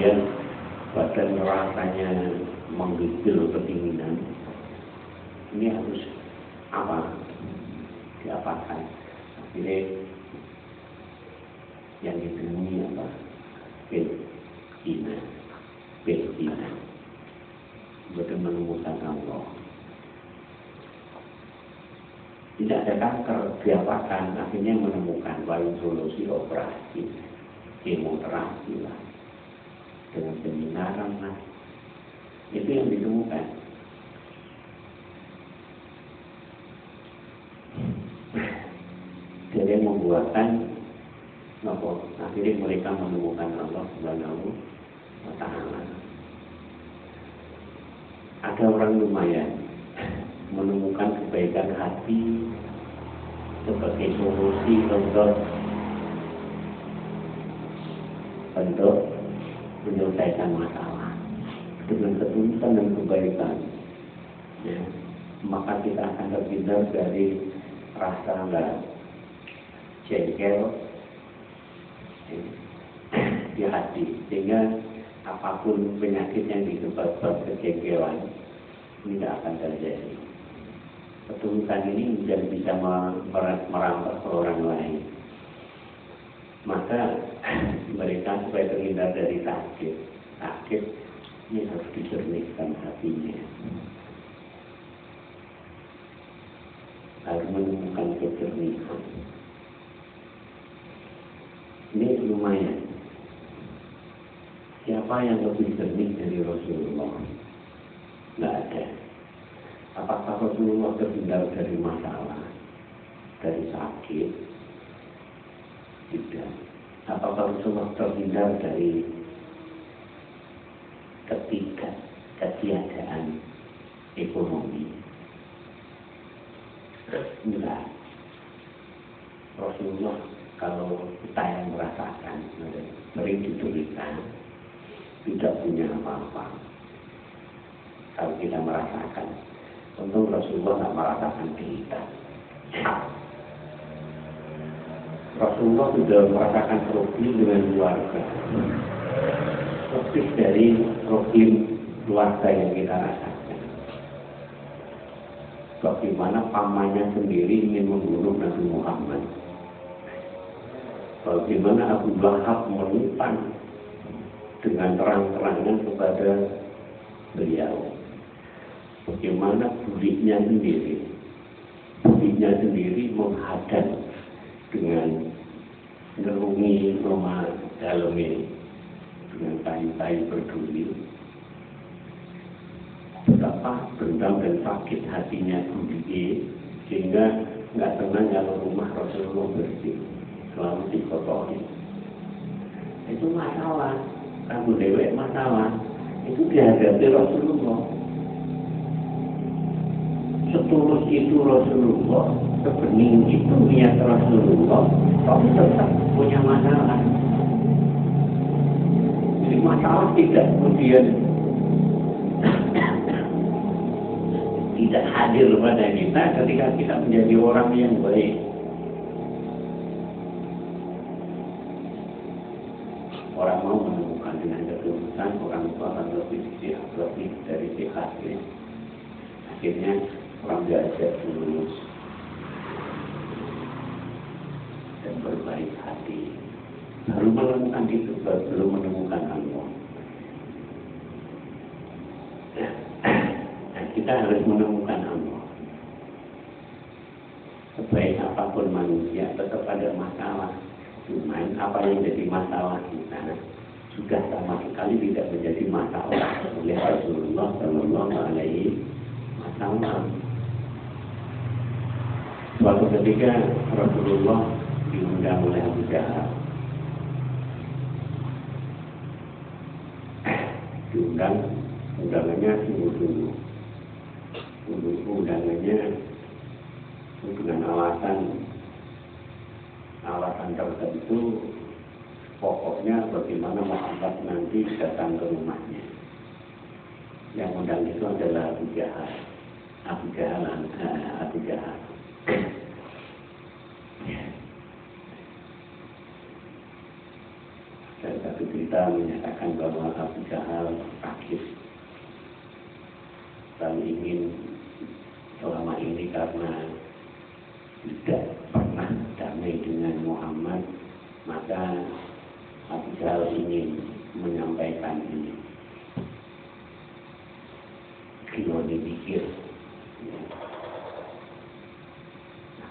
kemudian badan rasanya menggigil kedinginan, ini harus apa? Diapakan? Akhirnya yang ditemui apa? Betina, betul menemukan Allah. Tidak ada kanker, diapakan? Akhirnya menemukan paling solusi operasi, kemoterapi lah, dengan penyinaran lah. Itu yang ditemukan. Jadi membuatkan akhirnya mereka menemukan Allah Subhanahu wa Ta'ala. Ada orang lumayan menemukan kebaikan hati sebagai solusi untuk menyelesaikan masalah dengan ketulusan dan kebaikan. Ya, maka kita akan terhindar dari rasa jengkel di hati, sehingga apapun penyakit yang disebabkan kejengkelan tidak akan terjadi. Ketulusan ini menjadi bisa merampas ke orang lain. Maka mereka supaya terhindar dari sakit ini harus dijernihkan hatinya, harus menemukan kejernihan. Ini lumayan. Siapa yang lebih jernih dari Rasulullah? Tidak ada. Apakah Rasulullah terhindar dari masalah, dari sakit? Tidak. Apakah Rasulullah terhindar dari ketiadaan ekonomi? Tidak. Rasulullah kalau kita yang merasakan sering dituliskan tidak punya apa-apa. Kalau kita merasakan, tentu Rasulullah tidak merasakan kita. Rasulullah sudah merasakan rugi dengan keluarga, lebih dari rugi keluarga yang kita rasakan. Bagaimana pamannya sendiri ingin membunuh Nabi Muhammad. Bagaimana Abu Lahab menentang dengan terang-terangan kepada beliau. Bagaimana buliknya sendiri menghadang dengan ngerungi rumah dalamnya dengan kayu-kayu berduri. Betapa dendam dan sakit hatinya buliknya, sehingga nggak tenang kalau rumah Rasulullah bersih, selalu dikotori. Itu masalah, kamu dewek masalah, itu dihadapi Rasulullah. Setulus itu Rasulullah, sebening itu niat Rasulullah, tapi tetap punya masalah. Jadi masalah tidak kemudian tidak hadir pada kita ketika kita menjadi orang yang baik. Orang mau menemukan dengan ketulusan, orang itu akan lebih dari sihatnya. Akhirnya orang belajar tulus dan berbaik hati. Baru menemukan itu, belum menemukan Allah. Dan kita harus menemukan Allah. Sebaik apapun manusia, tetap ada masalah. Cuman apa yang jadi masalah kita sudah sama sekali tidak menjadi masalah oleh Rasulullah Sallallahu Alaihi Wasallam. Suatu ketika Rasulullah diundang oleh Abu Jahal. Diundang, undangannya sungguh-sungguh. Undangannya dengan alasan tertentu, pokoknya bagaimana Muhammad nanti datang ke rumahnya. Yang undang itu adalah Abu Jahal. Dan satu cerita kita menyatakan bahwa Abu Jahal sakit, lalu ingin selama ini karena tidak pernah damai dengan Muhammad, maka Abu Jahal ingin menyampaikan ini. Kalau dipikir,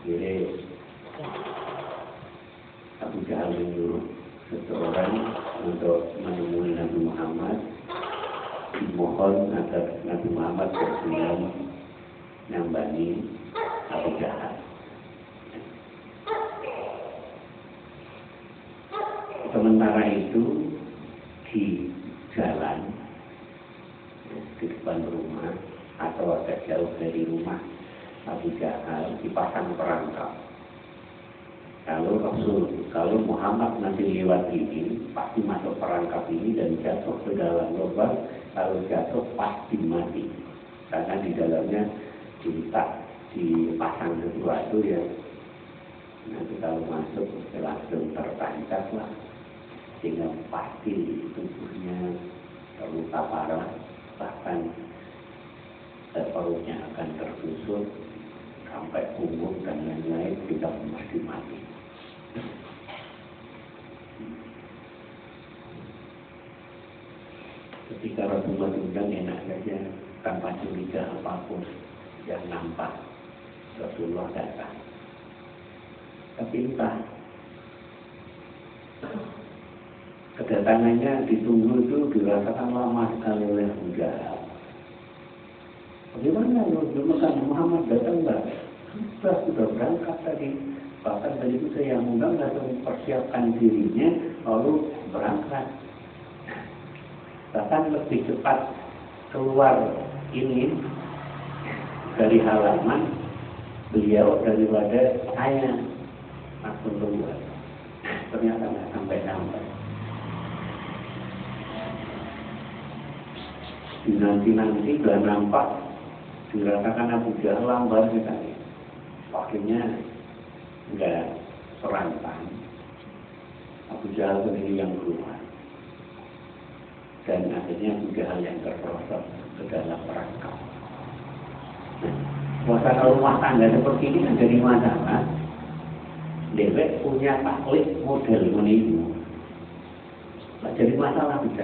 akhirnya Abu Jahal menyuruh seseorang untuk menemui Nabi Muhammad, dimohon agar Nabi Muhammad berkenan nyambani Abu Jahal. Sementara itu di jalan di depan rumah atau agak jauh dari rumah Abu Jahal dipasang perangkap. Kalau Muhammad nanti lewat ini, pasti masuk perangkap ini dan jatuh ke dalam lubang. Kalau jatuh pasti mati, karena di dalamnya dipasang sesuatu yang nanti kalau masuk langsung tertancap lah, sehingga pasti tubuhnya terluka parah, bahkan perutnya akan tertusuk sampai punggung dan lain-lain, juga mesti mati. Ketika Rasulullah undang enak saja, tanpa curiga apapun yang nampak, Rasulullah datang. Tapi entah kedatangannya ditunggu itu dirasakan lama sekali oleh Abu Jahal. Bagaimana dulu kan Muhammad datang enggak? Sudah berangkat tadi. Bahkan tadi itu saya yang undang langsung mempersiapkan dirinya lalu berangkat. Bahkan lebih cepat keluar ini dari halaman beliau daripada saya langsung keluar. Ternyata nggak sampai. Nanti sudah nampak dirasakan Abu Jahal lambat sekali. Akhirnya enggak serantang. Abu Jahal sendiri yang keluar. Dan akhirnya Abu Jahal yang terperosok ke dalam perangkap. Suasana rumah tangga seperti ini kan jadi masalah. Dewek punya taklid model menipu. Jadi masalah bisa.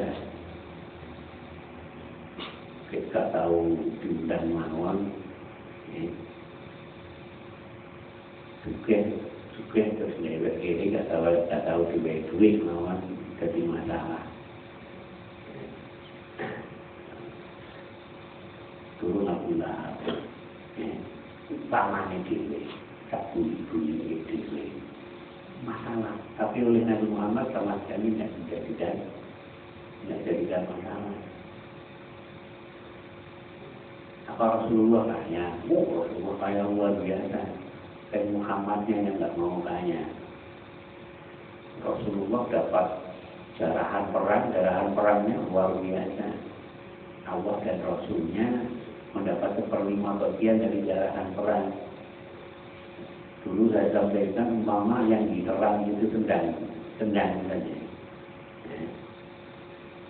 Kita tahu diundang mawon, suke terus dewek ini gak tahu duit mawon jadi masalah. Turun Abu Lahab, tangannya dewe, tak bunyi dewe, masalah. Tapi oleh Nabi Muhammad sama sekali tidak jadikan masalah. Apa Rasulullah tanya? Rasulullah kaya luar biasa. Dan Muhammadnya yang nggak mau tanya. Rasulullah dapat jarahan perangnya luar biasa. Allah dan Rasulnya mendapat 1/5 bagian dari jarahan perang. Dulu saya sampaikan umpama yang diterang itu tendang saja.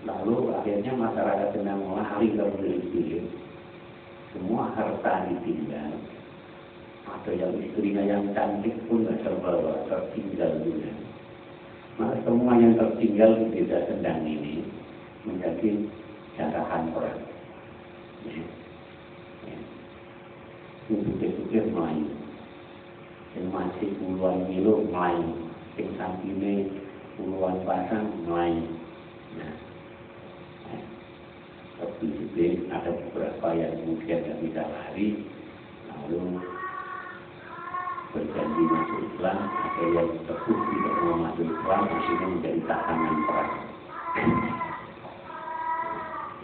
Lalu akhirnya masyarakat sedang lari ke bilik-bilik. Semua harta ditinggal. Atau yang istrinya yang cantik pun nggak terbawa, tertinggal juga. Maka semua yang tertinggal di desa tendang ini menjadi jarahan perang. Bukit-bukit Melayu, yang masih puluhan kilo Melayu, yang sampingnya puluhan pasang Melayu. Tapi ada beberapa yang mungkin tidak bisa lari, lalu berjanji masuk Islam, ada yang teguh tidak mau masuk Islam, akhirnya menjadi tahanan perang.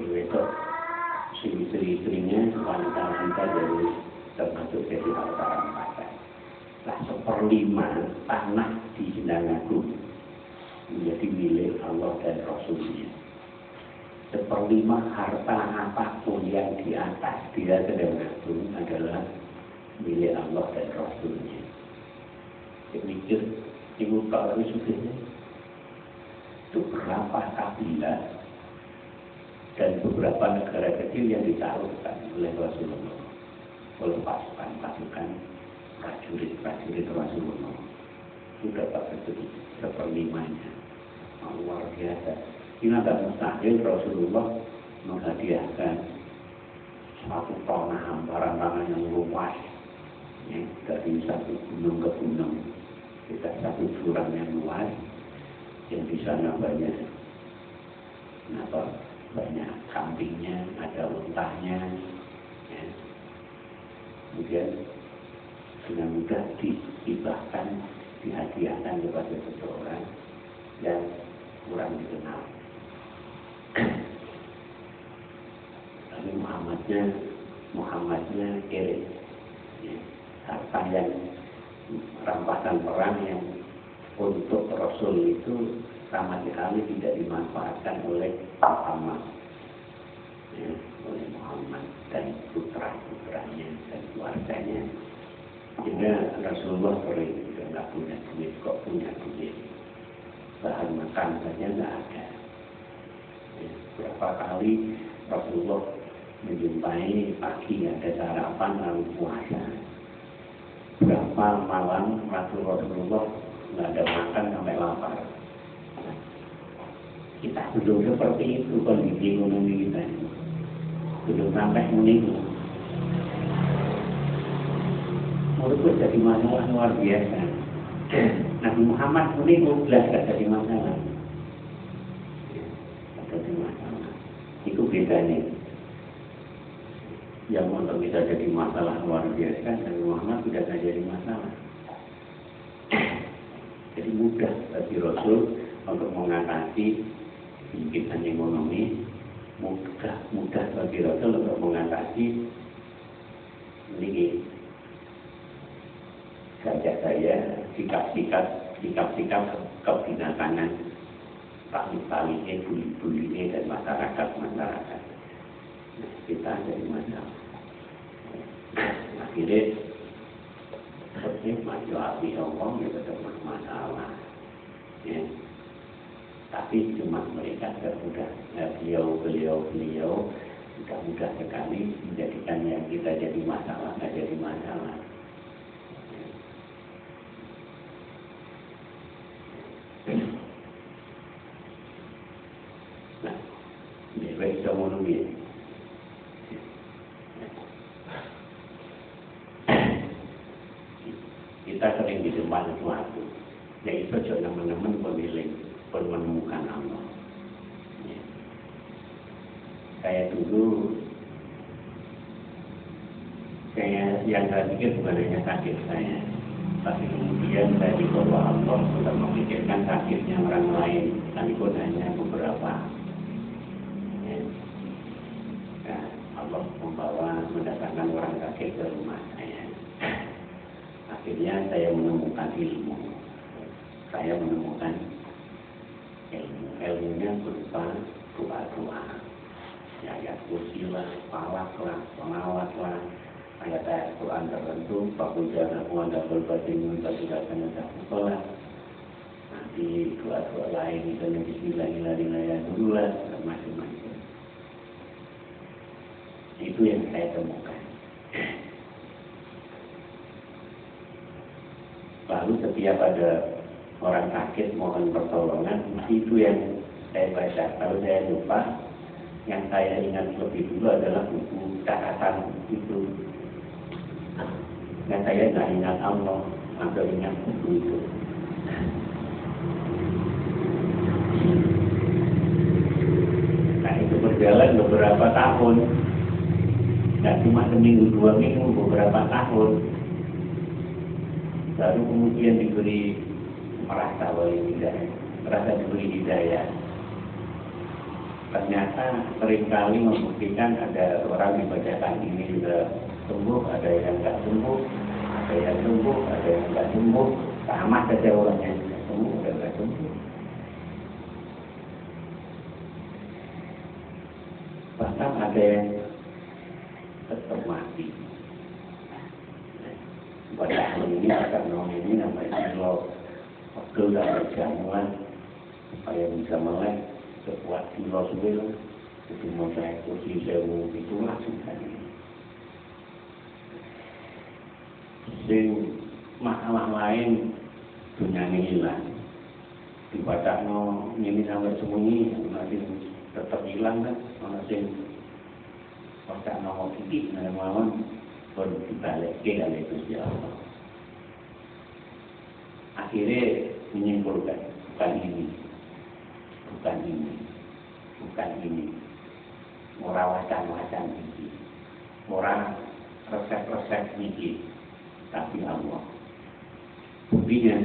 Itu istri-istrinya wanita-wanita dari termasuk jadi harta rampasan. Nah, 1/5 tanah di Sindangagung menjadi milik Allah dan Rasulnya. 1/5 harta apapun yang di atas dia Sindangagung adalah milik Allah dan Rasulnya. Saya mikir, ibu kalau sukses beberapa kabilah dan beberapa negara kecil yang ditaruhkan oleh Rasulullah, oleh pasukan prajurit Rasulullah. Sudah dapat seperlimanya. Luar biasa. Ini ada mustahil Rasulullah menghadiahkan satu tanah hamparan tanah yang luas, ya, dari satu gunung ke gunung, kita satu jurang yang luas, yang di sana banyak kambingnya, ada untahnya, ya. Kemudian dengan mudah dihibahkan, dihadiahkan kepada seseorang yang kurang dikenal. Tapi Muhammadnya kere, ya, harta yang rampasan perang yang untuk Rasul itu sama sekali tidak dimanfaatkan oleh Muhammad, ya, oleh Muhammad dan putra-putranya dan keluarganya. Sehingga Rasulullah sering juga nggak punya duit, kok punya duit, bahan makan saja nggak ada. Ya, berapa kali Rasulullah menjumpai pagi ada sarapan lalu puasa. Berapa malam Rasulullah nggak ada makan sampai lapar. Kita belum seperti itu kondisi ekonomi kita, belum sampai menipu. Menurutku jadi masalah luar biasa. Nabi Muhammad menipu belas gak jadi masalah. Gak jadi masalah. Itu bedanya. Yang untuk bisa jadi masalah luar biasa, Nabi Muhammad tidak jadi masalah. Jadi mudah bagi Rasul untuk mengatasi himpitan ekonomi, mudah bagi Rasul untuk mengatasi ini gajah saya, sikap-sikap kebinatangan, tali-talinya, buli-bulinya dan masyarakat. Nah, kita jadi masalah. Akhirnya seperti maju api Allah ya tetap masalah. Ya. Tapi cuma mereka termudah. Nah, beliau mudah sekali menjadikan yang kita jadi masalah, nggak jadi masalah. Nah, ini bisa menunggu. Kita sering di depan sesuatu, yaitu teman-teman pemilik menemukan Allah. Ya. Saya dulu, yang saya pikir bukan hanya sakit saya, tapi kemudian saya dibawa Allah untuk memikirkan sakitnya orang lain, sekalipun hanya beberapa. Ya. Nah, Allah mendatangkan orang sakit ke rumah saya. Akhirnya saya menemukan ilmu. Saya menemukan ilmunya berupa doa-doa. Ayat kursi lah, palak lah, penawat lah, ayat-ayat Quran tertentu, pakujana kuanda berbatin mentasudahkan sekolah. Nanti doa-doa lain misalnya bismillahirrahmanirrahim dulu lah, macam-macam. Itu yang saya temukan. Lalu setiap ada orang sakit mohon pertolongan, itu yang saya baca. Kalau saya lupa, yang saya ingat lebih dulu adalah buku catatan itu. Dan saya nggak ingat Allah, atau ingat buku itu. Nah itu berjalan beberapa tahun, nggak cuma seminggu, 2 minggu, beberapa tahun. Baru kemudian merasa diberi hidayah. Ternyata seringkali membuktikan ada orang dibacakan ini juga sembuh, ada yang nggak sembuh, ada yang sembuh, ada yang nggak sembuh. Sama saja orangnya sembuh dan nggak sembuh. Bahkan ada yang tetap mati. Pada tahun ini akan ini namanya kalau waktu dan jamuan supaya bisa melek sekuat kilo suwil itu mau saya kursi sewu itu langsung tadi sing masalah lain dunia ini hilang dibaca no ini sampai semuanya masih tetap hilang kan masih baca no titik melawan baru dibalik ke dalam itu Allah akhirnya menyimpulkan bukan ini orang wacan ini orang resep ini tapi Allah buktinya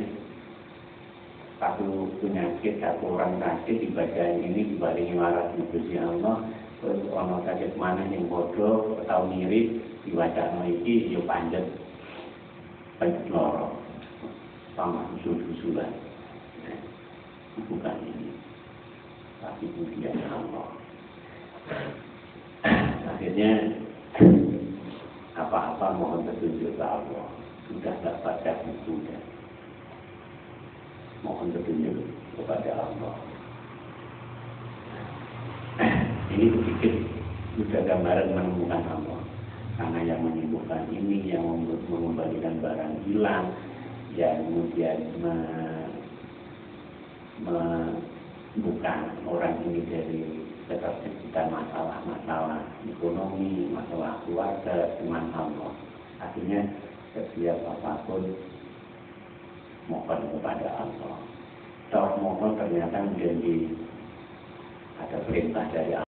satu penyakit satu orang sakit dibaca ini dibalik waras Gusti Allah terus orang sakit mana yang bodoh atau mirip dibaca ini yo panjat loro sama usul-usulan bukan ini tapi kemudian Allah akhirnya apa-apa mohon petunjuk ke Allah sudah tak baca bukunya mohon petunjuk kepada Allah ini sedikit sudah gambaran menemukan Allah karena yang menyembuhkan ini yang mengembalikan barang hilang yang kemudian membuka orang ini dari ketersibukan masalah ekonomi, masalah keluarga, dengan Allah. Akhirnya setiap apapun mohon kepada Allah. Setelah mohon ternyata menjadi ada perintah dari Allah.